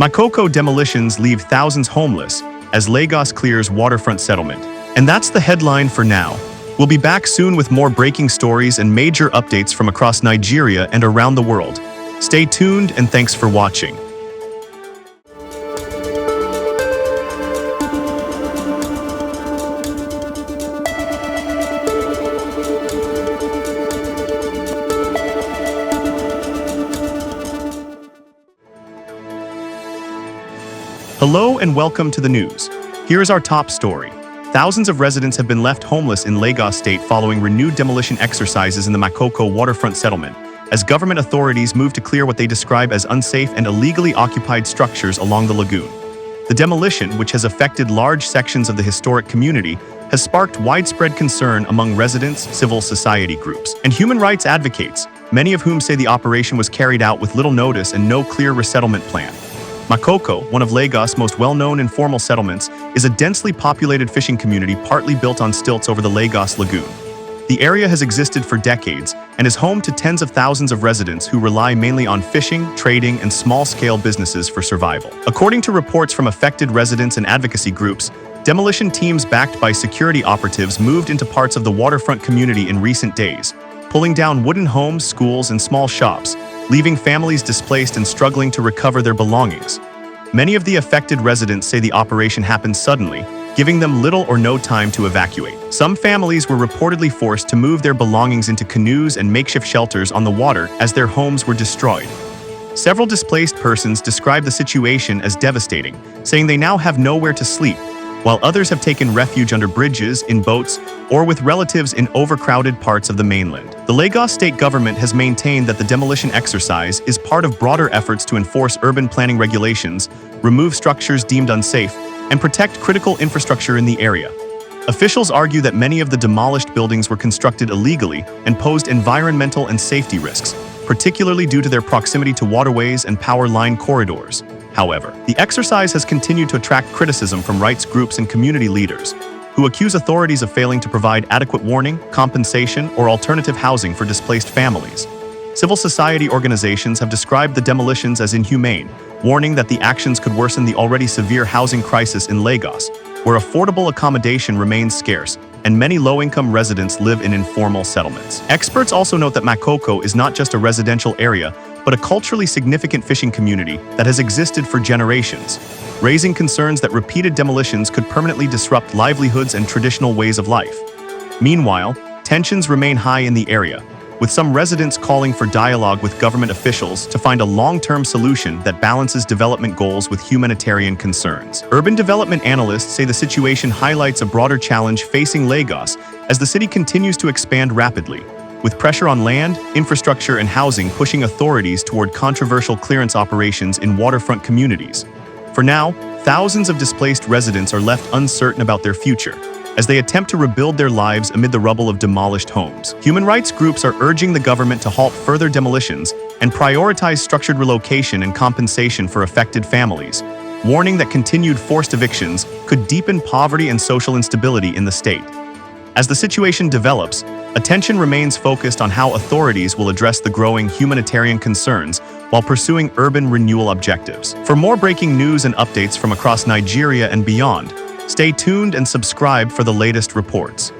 Makoko demolitions leave thousands homeless as Lagos clears waterfront settlement. And that's the headline for now. We'll be back soon with more breaking stories and major updates from across Nigeria and around the world. Stay tuned and thanks for watching. Hello and welcome to the news. Here is our top story. Thousands of residents have been left homeless in Lagos State following renewed demolition exercises in the Makoko waterfront settlement, as government authorities move to clear what they describe as unsafe and illegally occupied structures along the lagoon. The demolition, which has affected large sections of the historic community, has sparked widespread concern among residents, civil society groups, and human rights advocates, many of whom say the operation was carried out with little notice and no clear resettlement plan. Makoko, one of Lagos' most well-known informal settlements, is a densely populated fishing community partly built on stilts over the Lagos Lagoon. The area has existed for decades and is home to tens of thousands of residents who rely mainly on fishing, trading, and small-scale businesses for survival. According to reports from affected residents and advocacy groups, demolition teams backed by security operatives moved into parts of the waterfront community in recent days, pulling down wooden homes, schools, and small shops, leaving families displaced and struggling to recover their belongings. Many of the affected residents say the operation happened suddenly, giving them little or no time to evacuate. Some families were reportedly forced to move their belongings into canoes and makeshift shelters on the water as their homes were destroyed. Several displaced persons describe the situation as devastating, saying they now have nowhere to sleep, while others have taken refuge under bridges, in boats, or with relatives in overcrowded parts of the mainland. The Lagos state government has maintained that the demolition exercise is part of broader efforts to enforce urban planning regulations, remove structures deemed unsafe, and protect critical infrastructure in the area. Officials argue that many of the demolished buildings were constructed illegally and posed environmental and safety risks, particularly due to their proximity to waterways and power line corridors. However, the exercise has continued to attract criticism from rights groups and community leaders, who accuse authorities of failing to provide adequate warning, compensation, or alternative housing for displaced families. Civil society organizations have described the demolitions as inhumane, warning that the actions could worsen the already severe housing crisis in Lagos, where affordable accommodation remains scarce and many low-income residents live in informal settlements. Experts also note that Makoko is not just a residential area, but a culturally significant fishing community that has existed for generations, raising concerns that repeated demolitions could permanently disrupt livelihoods and traditional ways of life. Meanwhile, tensions remain high in the area, with some residents calling for dialogue with government officials to find a long-term solution that balances development goals with humanitarian concerns. Urban development analysts say the situation highlights a broader challenge facing Lagos as the city continues to expand rapidly, with pressure on land, infrastructure, and housing pushing authorities toward controversial clearance operations in waterfront communities. For now, thousands of displaced residents are left uncertain about their future, as they attempt to rebuild their lives amid the rubble of demolished homes. Human rights groups are urging the government to halt further demolitions and prioritize structured relocation and compensation for affected families, warning that continued forced evictions could deepen poverty and social instability in the state. As the situation develops, attention remains focused on how authorities will address the growing humanitarian concerns while pursuing urban renewal objectives. For more breaking news and updates from across Nigeria and beyond, stay tuned and subscribe for the latest reports.